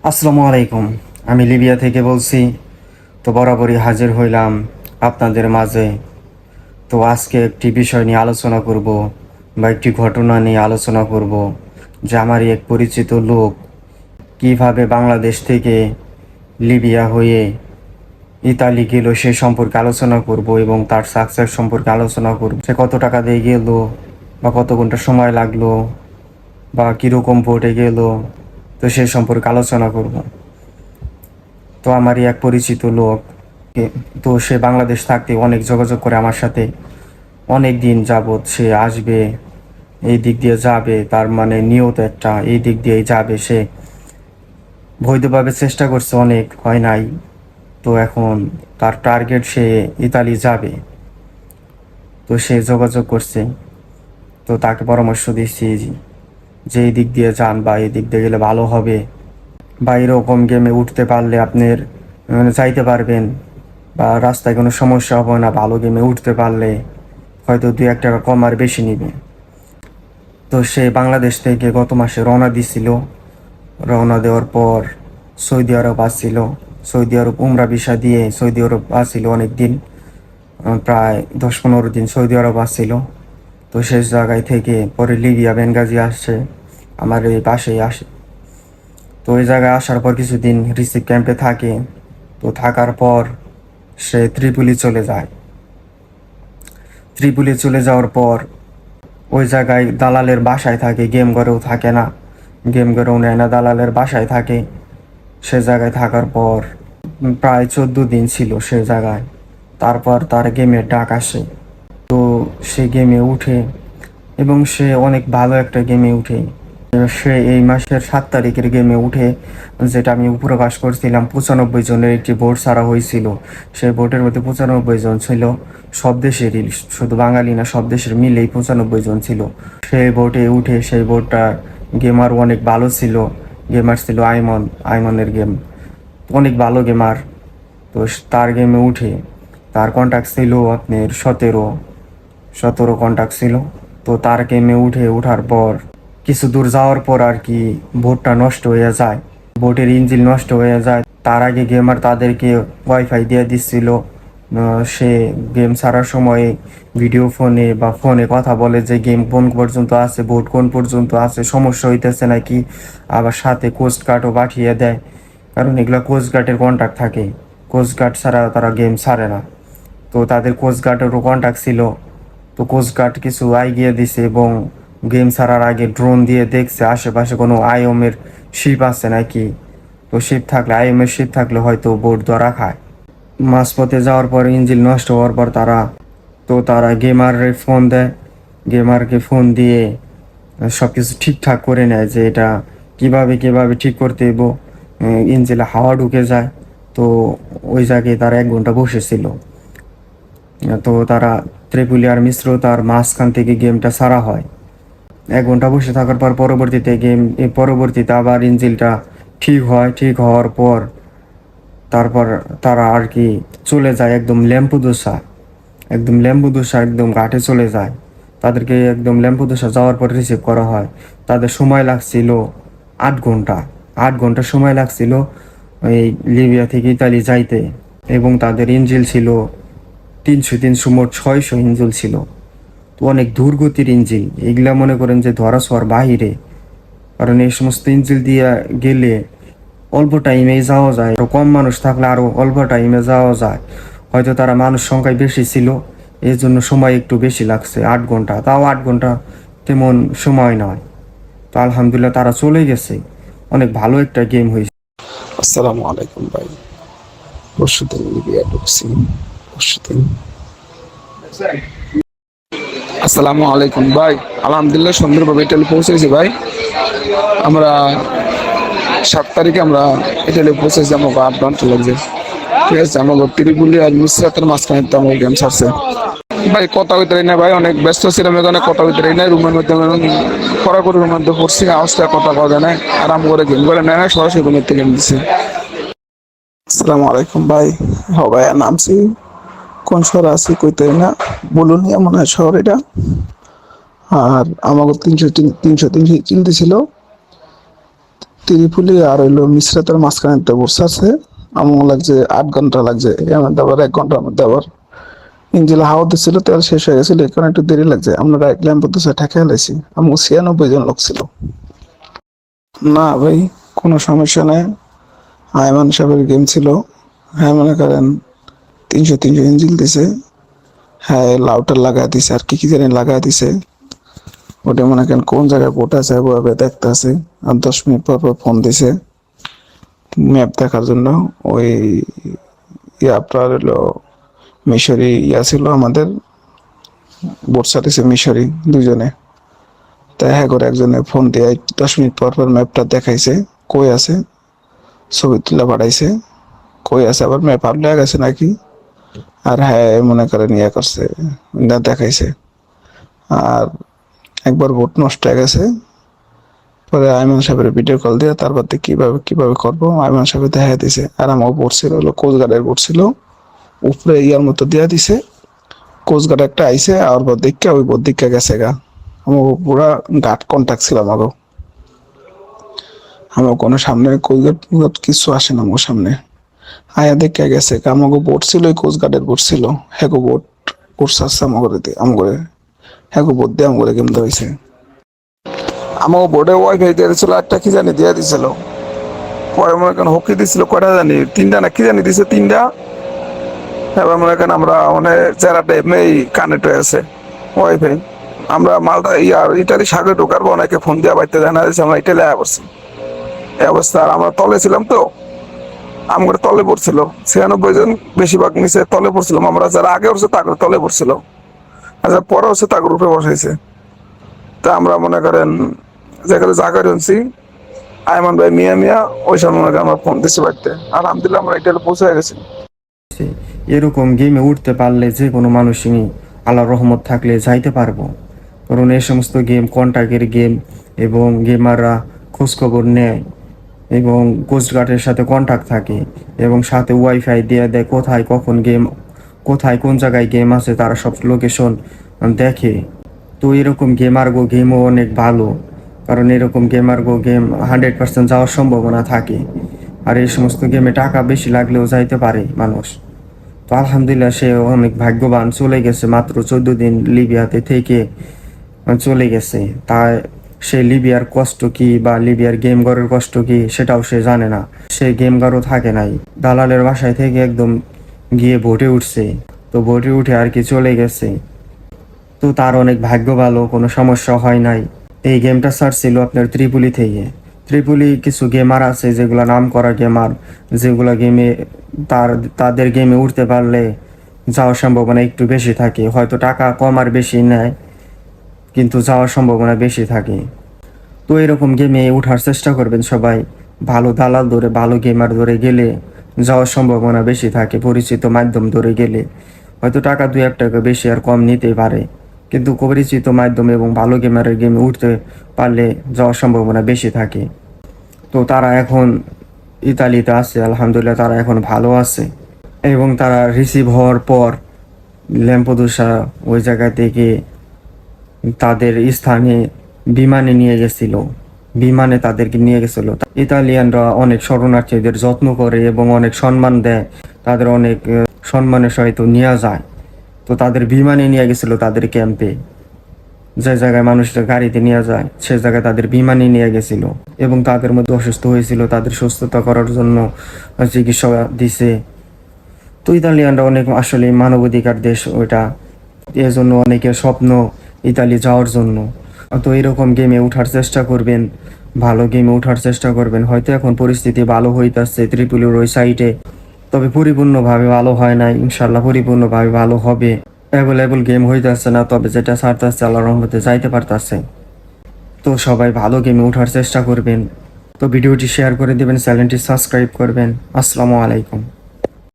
আসসালামু আলাইকুম। আমি লিবিয়া থেকে বলছি। তো বরাবরই হাজির হইলাম আপনাদের মাঝে। তো আজকে একটি বিষয় নিয়ে আলোচনা করব বা একটি ঘটনা নিয়ে আলোচনা করব যে আমারই এক পরিচিত লোক কিভাবে বাংলাদেশ থেকে লিবিয়া হয়ে ইতালি গেল সে সম্পর্কে আলোচনা করব এবং তার সাকসেস সম্পর্কে আলোচনা করব। সে কত টাকা দিয়ে গেল বা কত ঘন্টা সময় লাগলো বা কীরকম বোটে গেল, তো সে সম্পর্কে আলোচনা করব। তো আমারই এক পরিচিত লোক, তো সে বাংলাদেশ থাকতে অনেক যোগাযোগ করে আমার সাথে। অনেক দিন যাবৎ সে আসবে, এই দিক দিয়ে যাবে, তার মানে নিয়ত একটা, এই দিক দিয়েই যাবে। সে বৈধভাবে চেষ্টা করছে, অনেক হয় নাই। তো এখন তার টার্গেট সে ইতালি যাবে। তো সে যোগাযোগ করছে, তো তাকে পরামর্শ দিচ্ছি যে এই দিক দিয়ে যান বা এই দিক দিয়ে গেলে ভালো হবে, বা এরকম গেমে উঠতে পারলে আপনার চাইতে পারবেন বা রাস্তায় কোনো সমস্যা হবে না। ভালো গেমে উঠতে পারলে হয়তো 2-1 টাকা কম আর বেশি নিবে। তো সে বাংলাদেশ থেকে গত মাসে রওনা দিছিল। রওনা দেওয়ার পর সৌদি আরব আসছিল। সৌদি আরব উমরা ভিসা দিয়ে সৌদি আরব আসছিল অনেক দিন, প্রায় 10-15 দিন সৌদি আরব আসছিল। তো শেষ জায়গায় থেকে পরে লিবিয়া বেনগাজি আসছে, আমার এই পাশেই আসে। তো ওই জায়গায় আসার পর কিছুদিন রিসিভ ক্যাম্পে থাকে। তো থাকার পর সে ত্রিপুলি চলে যায়। ত্রিপুলি চলে যাওয়ার পর ওই জায়গায় দালালের বাসায় থাকে, গেম ঘরেও থাকে না, গেম ঘরেও নেয় না, দালালের বাসায় থাকে। সে জায়গায় থাকার পর প্রায় 14 দিন ছিল সে জায়গায়। তারপর তার গেমের ডাক আসে। তো সে গেমে উঠে এবং সে অনেক ভালো একটা গেমে উঠে। সে এই মাসের 7 তারিখের গেমে উঠে, যেটা আমি প্রকাশ করছিলাম। 95 জনের একটি বোর্ড ছাড়া হয়েছিল। সেই বোর্ডের মধ্যে 95 জন ছিল, সব দেশেরই, শুধু বাঙালি না, সব দেশের মিলেই 95 জন ছিল। সেই বোর্ডে উঠে, সেই বোর্ডটা গেমার অনেক ভালো ছিল। গেমার ছিল আইমনের গেম, অনেক ভালো গেমার। তো তার গেমে উঠে তার কন্ট্যাক্ট ছিল আপনার 17 কন্ট্যাক্ট ছিল। তো তার গেমে ওঠার পর কিছু দূর যাওয়ার পর আর কি বোটটা নষ্ট হয়ে যায়, বোটের ইঞ্জিন নষ্ট হয়ে যায়। তার আগে গেমার তাদেরকে ওয়াইফাই দিয়ে দিচ্ছিল। সে গেম ছাড়ার সময় ভিডিও ফোনে বা ফোনে কথা বলে যে গেম কোন পর্যন্ত আছে, বোট কোন পর্যন্ত আছে, সমস্যা হইতেছে নাকি। আবার সাথে কোস্ট গার্ডও পাঠিয়ে দেয়, কারণ এগুলো কোস্ট গার্ডের কন্ট্যাক্ট থাকে। কোস্ট গার্ড ছাড়া তারা গেম ছাড়ে না। তো তাদের কোস্ট গার্ডেরও কন্ট্যাক্ট ছিল। তো কোস্ট গার্ড কিছু এগিয়ে দিছে এবং গেম ছাড়ার আগে ড্রোন দিয়ে দেখছে আশেপাশে কোনো আইএমের শিপ আছে নাকি। তো শিপ থাকলে, আইএমের শিপ থাকলে হয়তো বোট ধরা খায়। মাঝপথে যাওয়ার পর ইঞ্জিন নষ্ট হওয়ার পর তারা গেমারের ফোন দেয়। গেমারকে ফোন দিয়ে সব কিছু ঠিকঠাক করে নেয় যে এটা কিভাবে কিভাবে ঠিক করতে হইব। ইঞ্জিনে হাওয়া ঢুকে যায়। তো ওই জায়গায় তারা 1 ঘন্টা বসেছিল। তো তারা ত্রিপুলি আর মিশ্র তার মাঝখান থেকে গেমটা ছাড়া হয়। 1 ঘন্টা বসে থাকার পর পরবর্তীতে আবার ইঞ্জিনটা ঠিক হয়। ঠিক হওয়ার পর তারপর তারা আর কি চলে যায় একদম ল্যাম্পুদোসা, একদম ঘাটে চলে যায়। তাদেরকে একদম ল্যাম্পুদোসা যাওয়ার পর রিসিভ করা হয়। তাদের সময় লাগছিল 8 ঘন্টা। 8 ঘন্টা সময় লাগছিল এই লিবিয়া থেকে ইতালি যাইতে। এবং তাদের ইঞ্জিল ছিল 300 মোট 600 ইঞ্জিল ছিল। তো অনেক দূরগতির ইঞ্জিল, এগুলা মনে করেন যে ধরা ছোঁয়ার বাহিরে। কারণ এই সমস্ত ইঞ্জিল দিয়ে গেলে অল্প টাইমে যাওয়া যায়, আরো কম মানুষ থাকলে আরো অল্প টাইমে যাওয়া যায়। হয়তো তারা মানুষ সংখ্যায় বেশি ছিল, এই জন্য সময় একটু বেশি লাগছে। 8 ঘন্টা, তাও 8 ঘন্টা তেমন সময় নয়। তো আলহামদুলিল্লাহ তারা চলে গেছে। অনেক ভালো একটা গেম হয়েছে। আসসালামু আলাইকুম ভাই। পরশুদিন লিবিয়া ঢুকছি। পরশুদিন আসসালামু আলাইকুম ভাই। আলহামদুলিল্লাহ সুন্দরভাবে ইটালি পৌঁছেছি ভাই। আমরা 7 তারিখে আমরা ইটালি পৌঁছেছি। আমাকে 8 ঘন্টা লাগছে। ঠিক আছে, আমাকে ত্রিপুলি আর মিশ্রাতের মাঝখানে তো আমাকে গেম ছাড়ছে ভাই। কথা হইতে না ভাই, অনেক ব্যস্ত ছিলাম, এখানে কথা হইতে না। রুমের মধ্যে কড়াকড়ির মধ্যে পড়ছি, আওয়াজটা কথা কথা নেয়, আরাম করে গেম করে নেয় না, সরাসরি রুমের থেকে গেম দিচ্ছে। আসসালামু আলাইকুম ভাই। ভাই নামছি, কোন শহরে আছি কইতে না, বলুন মনে হয় শহর এটা। আর আমাকে 300 চিনতে ছিল। ত্রিপুলি আর হইলো মিশ্রাতের মাঝখানে একটা বর্ষা আছে। আমার লাগছে 8 ঘন্টা লাগছে, এর মধ্যে আবার 1 ঘন্টার মধ্যে আবার ইঞ্জিল হাওয়া দিচ্ছিল, তেল শেষ হয়ে গেছিল, এখানে একটু দেরি লাগছে। আমরা ডাইরেক্ট ল্যাম্প দিচ্ছে ঠেকে হেলাইছি। আমার 96 জন লোক ছিল। না ভাই, কোনো সমস্যা নেই। আয়মান সাহেবের গেম ছিল। হ্যাঁ, মনে করেন 300 ইঞ্জিল দিছে। হ্যাঁ, লাউটার লাগা দিছে আর কি কি জানি লাগা দিছে। ওটা মনে করেন কোন জায়গায় বোট আছে ওভাবে দেখতে আছে। আর 10 মিনিট পর পর ফোন দিছে ম্যাপ দেখার জন্য। ওই আপনার হলো মিশরি ছিল আমাদের, বোটসা দিছে মিশরি দুজনে। তাই হ্যাঁ করে একজনে ফোন দিয়ে 10 মিনিট পর পর ম্যাপটা দেখাইছে কই আছে, ছবি তুলে পাঠাইছে কই আছে, আবার ম্যাপ আপলোড গেছে নাকি। আর হ্যাঁ মনে করেন করছে, দেখাইছে। আর একবার বোট নষ্ট হয়ে গেছে, পরে আইমান সাহেবের ভিডিও কল দিয়ে তারপর কিভাবে কিভাবে করবো আইমান সাহেব দেখা দিছে। আর আমার বোট ছিল হলো কোস্টগার্ডের বোট ছিল, উপরে ইয়ার মতো দিয়া দিছে। কোস্টগার্ড একটা আইসে আর বোট দিকটা ওই বোট দিকটা গেছে গা। আমার পুরা গার্ড কন্ট্যাক্ট ছিল আমারও। আমার কোনো সামনে কোস্টগার্ড কিছু আসে না আমার সামনে। আয়া দেখে গেছে আমাকে বোট ছিল, ওই কোস্টগার্ডের বোট ছিল। হ্যাঁ বোট উঠছে আসছে আমগরে হ্যাঁ বোট দিয়ে আমগরে গেম ধরেছে। আমার বোর্ডে ওয়াইফাই দিয়ে দিছিল, একটা কি জানি দিয়ে দিছিল। পরে মনে করেন হকি দিছিল কয়টা জানি, 3টা না কি জানি দিছে 3টা। এবার মনে করেন আমরা মানে চেরাটা এমনি কানেক্ট হয়ে আছে ওয়াইফাই। আমরা মালটা ইটালি সাগরে ঢোকার পর অনেকে ফোন দিয়ে বাড়িতে জানা দিয়েছে আমরা ইটালি আয়া করছি। এই অবস্থা। আর আমরা তলে ছিলাম তো, আমার তলে পড়ছিল 96 জন, বেশিরভাগ নিচে তলে পড়ছিলাম। আমরা যারা আগে উঠছে তাকে তলে পড়ছিল, আর যারা পরে হচ্ছে তাকে উপরে বসাইছে। তা আমরা মনে করেন যেখানে জায়গা রয়েছি আয়মান ভাই মিয়া মিয়া ওই সময় মনে করেন আমরা ফোন দিচ্ছি বাড়িতে। আলহামদুলিল্লাহ আমরা এটা পৌঁছে গেছি। এরকম গেমে উঠতে পারলে যে কোনো মানুষই আল্লাহর রহমত থাকলে যাইতে পারবো। কারণ এই সমস্ত গেম কন্ট্যাক্টের গেম এবং গেমাররা খোঁজখবর নেয় এবং কোস্টগার্ডের সাথে কন্ট্যাক্ট থাকে এবং সাথে ওয়াইফাই দিয়ে দেয় কোথায় কখন গেম, কোথায় কোন জায়গায় গেম আছে তারা সব লোকেশন দেখে। তো এরকম গেমও অনেক ভালো, কারণ এরকম গেম 100% যাওয়ার সম্ভাবনা থাকে। আর এই সমস্ত গেমে টাকা বেশি লাগলেও যাইতে পারে মানুষ। তো আলহামদুলিল্লাহ সে অনেক ভাগ্যবান, চলে গেছে মাত্র 14 দিন লিবিয়াতে থেকে চলে গেছে। তাই সে লিবিয়ার কষ্ট কি বা লিবিয়ার গেম ঘরের কষ্ট কি সেটাও সে জানে না। সে গেম ঘরও থাকে নাই, দালালের বাসায় থেকে একদম গিয়ে ভোটে উঠছে। তো ভোটে উঠে আর কি চলে গেছে। তো তার অনেক ভাগ্য ভালো, কোনো সমস্যা হয় নাই। এই গেমটা ছাড়ছিল আপনার ত্রিপুলি থেকে। ত্রিপুলি কিছু গেমার আছে যেগুলো নাম করা গেমার, যেগুলো গেমে তাদের গেমে উঠতে পারলে যাওয়ার সম্ভাবনা একটু বেশি থাকে। হয়তো টাকা কম আর বেশি নেয়, কিন্তু যাওয়ার সম্ভাবনা বেশি থাকে। তো এরকম গেমে উঠার চেষ্টা করবেন সবাই। ভালো দালাল ধরে, ভালো গেমার ধরে গেলে যাওয়ার সম্ভাবনা বেশি থাকে। পরিচিত মাধ্যম ধরে গেলে হয়তো টাকা 2-1 টাকা বেশি আর কম নিতে পারে, কিন্তু পরিচিত মাধ্যম এবং ভালো গেমারের গেমে উঠতে পারলে যাওয়ার সম্ভাবনা বেশি থাকে। তো তারা এখন ইতালিতে আছে, আলহামদুলিল্লাহ তারা এখন ভালো আছে। এবং তারা রিসিভ হওয়ার পর ল্যাম্পোদুসা ওই জায়গা থেকে তাদের স্থানে বিমানে নিয়ে গেছিল। বিমানে তাদেরকে নিয়ে গেছিল। ইতালিয়ানরা অনেক শরণার্থীদের যত্ন করে এবং অনেক সম্মান দেয়, তাদের অনেক সম্মানের সহিত নিয়ে যায়। তো তাদের বিমানে নিয়ে গেছিল তাদের ক্যাম্পে। যে জায়গায় মানুষের গাড়িতে নিয়ে যায় সে জায়গায় তাদের বিমানে নিয়ে গেছিল এবং তাদের মধ্যে অসুস্থ হয়েছিল, তাদের সুস্থতা করার জন্য চিকিৎসা দিছে। তো ইতালিয়ানরা অনেক আসলে মানবাধিকার দেশ ওইটা, এজন্য অনেকের স্বপ্ন ইতালি যাওয়ার জন্য। তো এরকম গেমে উঠার চেষ্টা করবেন, ভালো গেমে উঠার চেষ্টা করবেন। হয়তো এখন পরিস্থিতি ভালো হইতাছে ত্রিপুলির ওই সাইডে, তবে পরিপূর্ণভাবে ভালো হয় না। ইনশাল্লাহ পরিপূর্ণভাবে ভালো হবে। অ্যাভেলেবল গেম হইতেছে না, তবে যেটা ছাড়তেছে আল্লাহর রহমতে যাইতে পারতেছে। তো সবাই ভালো গেমে উঠার চেষ্টা করবেন। তো ভিডিওটি শেয়ার করে দেবেন, চ্যানেলটি সাবস্ক্রাইব করবেন। আসসালামু আলাইকুম।